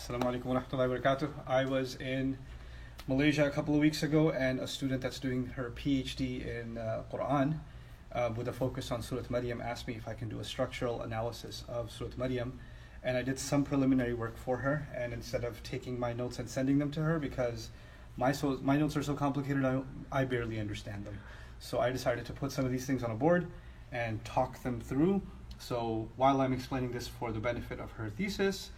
Assalamu alaikum wa rahmatullahi wa barakatuh. I was in Malaysia a couple of weeks ago, and a student that's doing her PhD in Quran with a focus on Surah Meryem asked me if I can do a structural analysis of Surah Meryem. And I did some preliminary work for her, and instead of taking my notes and sending them to her, because my notes are so complicated, I barely understand them. So I decided to put some of these things on a board and talk them through. So while I'm explaining this for the benefit of her thesis,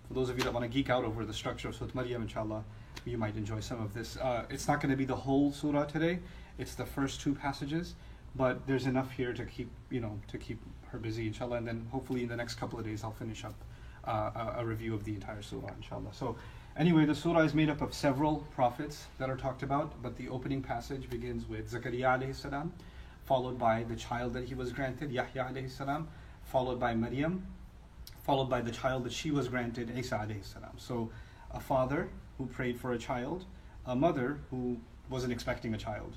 for those of you that want to geek out over the structure of Surah Meryem, inshallah, you might enjoy some of this. It's not going to be the whole surah today. It's the first two passages, but there's enough here to keep her busy, inshallah. And then hopefully in the next couple of days, I'll finish up a review of the entire surah, inshallah. So anyway, the surah is made up of several prophets that are talked about, but the opening passage begins with Zakaria alayhi salam, followed by the child that he was granted, Yahya alayhi salam, followed by Meryem, followed by the child that she was granted, Isa alayhi salam. So a father who prayed for a child, a mother who wasn't expecting a child,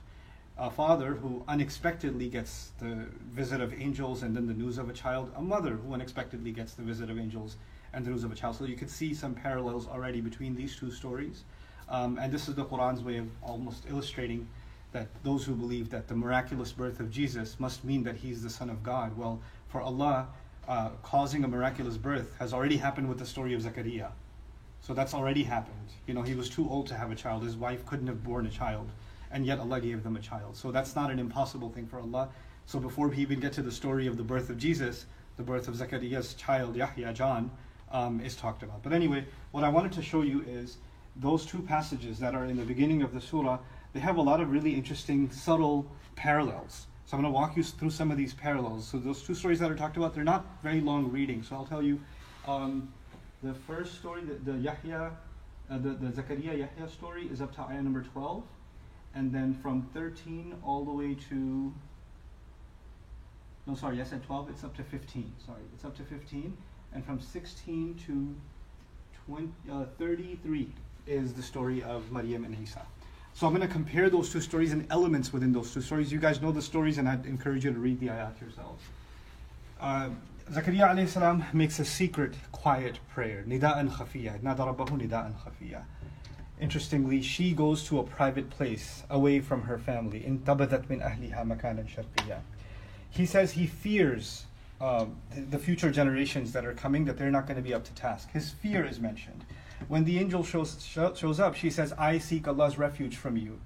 a father who unexpectedly gets the visit of angels and then the news of a child, a mother who unexpectedly gets the visit of angels and the news of a child. So you could see some parallels already between these two stories. And this is the Quran's way of almost illustrating that those who believe that the miraculous birth of Jesus must mean that he's the Son of God. Well, for Allah, causing a miraculous birth has already happened with the story of Zakaria. So that's already happened. He was too old to have a child. His wife couldn't have borne a child. And yet Allah gave them a child. So that's not an impossible thing for Allah. So before we even get to the story of the birth of Jesus, the birth of Zakaria's child, Yahya, John, is talked about. But anyway, what I wanted to show you is those two passages that are in the beginning of the surah, they have a lot of really interesting, subtle parallels. So I'm going to walk you through some of these parallels. So those two stories that are talked about, they're not very long reading. So I'll tell you, the first story, the Zakaria Yahya story is up to ayah number 12. And then from 13 all the way to, I said 12, it's up to 15. It's up to 15. And from 16 to 33 is the story of Meryem and Isa. So I'm going to compare those two stories and elements within those two stories. You guys know the stories, and I'd encourage you to read the ayat yourselves. Zakaria alayhi salam makes a secret, quiet prayer. Nida'an khafiyya. Nada rabbahu nida'an khafiyya. Interestingly, she goes to a private place away from her family. Intabadat min ahliha makanan sharqiyya. He says he fears the future generations that are coming, that they're not going to be up to task. His fear is mentioned. When the angel shows up, she says, I seek Allah's refuge from you,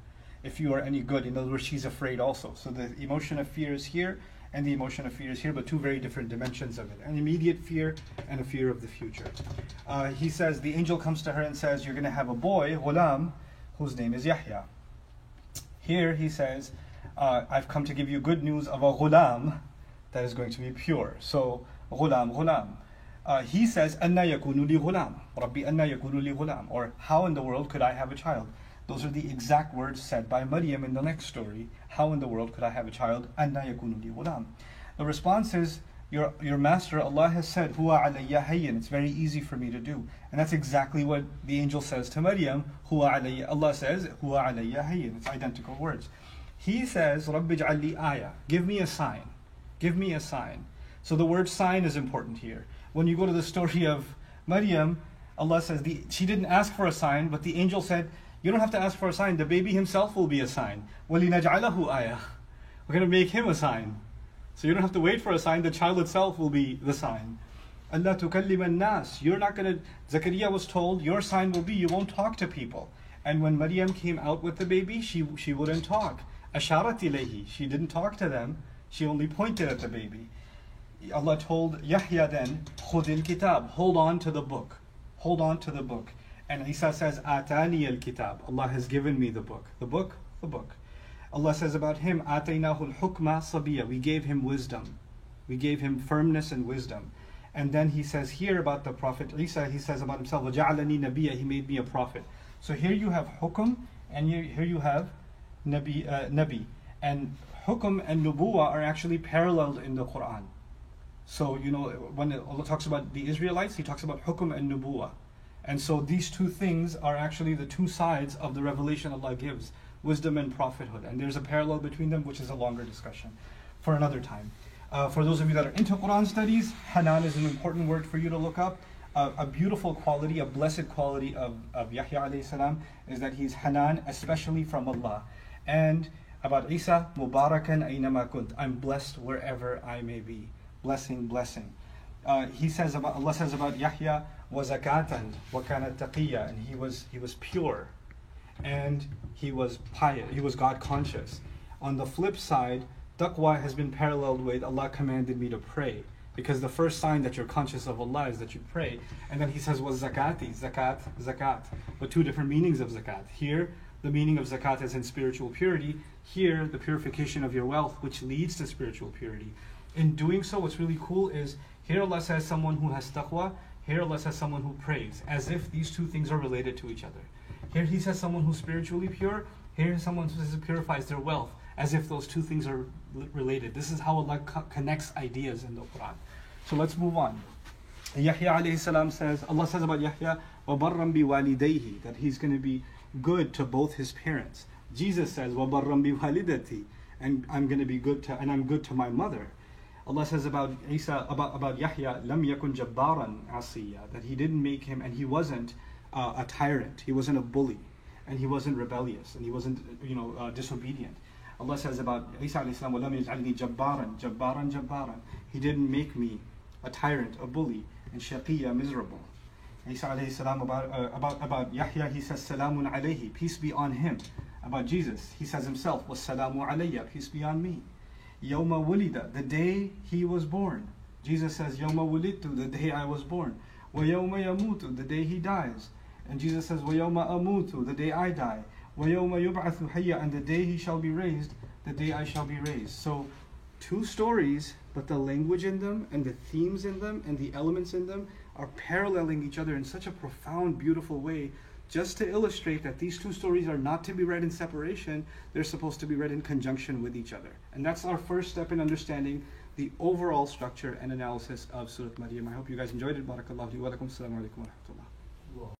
if you are any good. In other words, she's afraid also. So the emotion of fear is here, and the emotion of fear is here, but two very different dimensions of it. An immediate fear and a fear of the future. He says, the angel comes to her and says, you're going to have a boy, ghulam, whose name is Yahya. Here he says, I've come to give you good news of a ghulam that is going to be pure. So, ghulam. He says, Anna yakunu li ghulam. Rabbi anna yakunu li ghulam. Or, how in the world could I have a child? Those are the exact words said by Meryem in the next story. How in the world could I have a child? Anna yakunu li ghulam. The response is, your master, Allah has said, Huwa alayya hayyin. It's very easy for me to do. And that's exactly what the angel says to Meryem. Huwa alayya. Allah says, Huwa alayya hayyin. It's identical words. He says, Rabbi ij'al li ayah. Give me a sign. Give me a sign. So the word sign is important here. When you go to the story of Meryem, Allah says, she didn't ask for a sign, but the angel said, you don't have to ask for a sign. The baby himself will be a sign. وَلِنَجْعَلَهُ آيَةً. We're going to make him a sign. So you don't have to wait for a sign. The child itself will be the sign. أَلَّا تُكَلِّمَ النَّاسِ. You're not going to... Zakaria was told, your sign will be, you won't talk to people. And when Meryem came out with the baby, she wouldn't talk. أَشَارَتْ إِلَيْهِ. She didn't talk to them. She only pointed at the baby. Allah told Yahya then, خُذِ الْكِتَابِ. Hold on to the book. Hold on to the book. And Isa says, Atani al-kitab. Allah has given me the book. The book? The book. Allah says about him, Ataynahu al-hukma sabiyya. We gave him wisdom. We gave him firmness and wisdom. And then he says here about the Prophet Isa, he says about himself, وَجَعَلَنِي نَبِيًّا. He made me a prophet. So here you have hukum, and here you have nabi. And hukum and nubuwa are actually paralleled in the Quran. So, when Allah talks about the Israelites, he talks about hukum and nubuwa. And so these two things are actually the two sides of the revelation Allah gives, wisdom and prophethood. And there's a parallel between them, which is a longer discussion for another time. For those of you that are into Quran studies, Hanan is an important word for you to look up. A beautiful quality, a blessed quality of Yahya alayhi salam is that he's Hanan, especially from Allah. And about Isa, Mubarakan aynama kunt, I'm blessed wherever I may be. Blessing, blessing. Allah says about Yahya, wa zakatan, wa kana taqiyya, and he was pure, and he was pious, he was God conscious. On the flip side, taqwa has been paralleled with Allah commanded me to pray. Because the first sign that you're conscious of Allah is that you pray. And then he says, was zakati, zakat, zakat. But two different meanings of zakat. Here, the meaning of zakat is in spiritual purity. Here, the purification of your wealth, which leads to spiritual purity. In doing so, what's really cool is, here Allah says someone who has taqwa, here Allah says someone who prays, as if these two things are related to each other. Here he says someone who's spiritually pure, here someone who says purifies their wealth, as if those two things are related. This is how Allah connects ideas in the Quran. So let's move on. Yahya alayhi salam says, Allah says about Yahya, وَبَرًّا بِوَالِدَيْهِ, that he's going to be good to both his parents. Jesus says, وَبَرًّا بِوَالِدَتِي, and I'm going to be good to, and I'm good to my mother. Allah says about Isa, about Yahya, لَمْ يَكُنْ جَبَّارًا عَصِيًّا, that he didn't make him, and he wasn't a tyrant, he wasn't a bully, and he wasn't rebellious, and he wasn't disobedient. Allah says about Isa alayhi salam, وَلَمْ يَجْعَلْنِي جَبَّارًا جَبَّارًا جَبَّارًا, he didn't make me a tyrant, a bully, and shaqiyya, miserable. Isa alayhi salam, about Yahya, he says, Salamun alayhi, peace be on him. About Jesus, he says himself, Wassalamu alayya, peace be on me. Yawma wulida, the day he was born. Jesus says, Yawma wulidtu, the day I was born. Wa yawma yamutu, the day he dies. And Jesus says, Wa yawma amutu, the day I die. Wa yawma yub'athu hayya, and the day he shall be raised, the day I shall be raised. So, two stories, but the language in them, and the themes in them, and the elements in them are paralleling each other in such a profound, beautiful way, just to illustrate that these two stories are not to be read in separation, they're supposed to be read in conjunction with each other. And that's our first step in understanding the overall structure and analysis of Surah Meryem. I hope you guys enjoyed it. Barakallahu li wa lakum. Assalamu alaikum wa rahmatullah.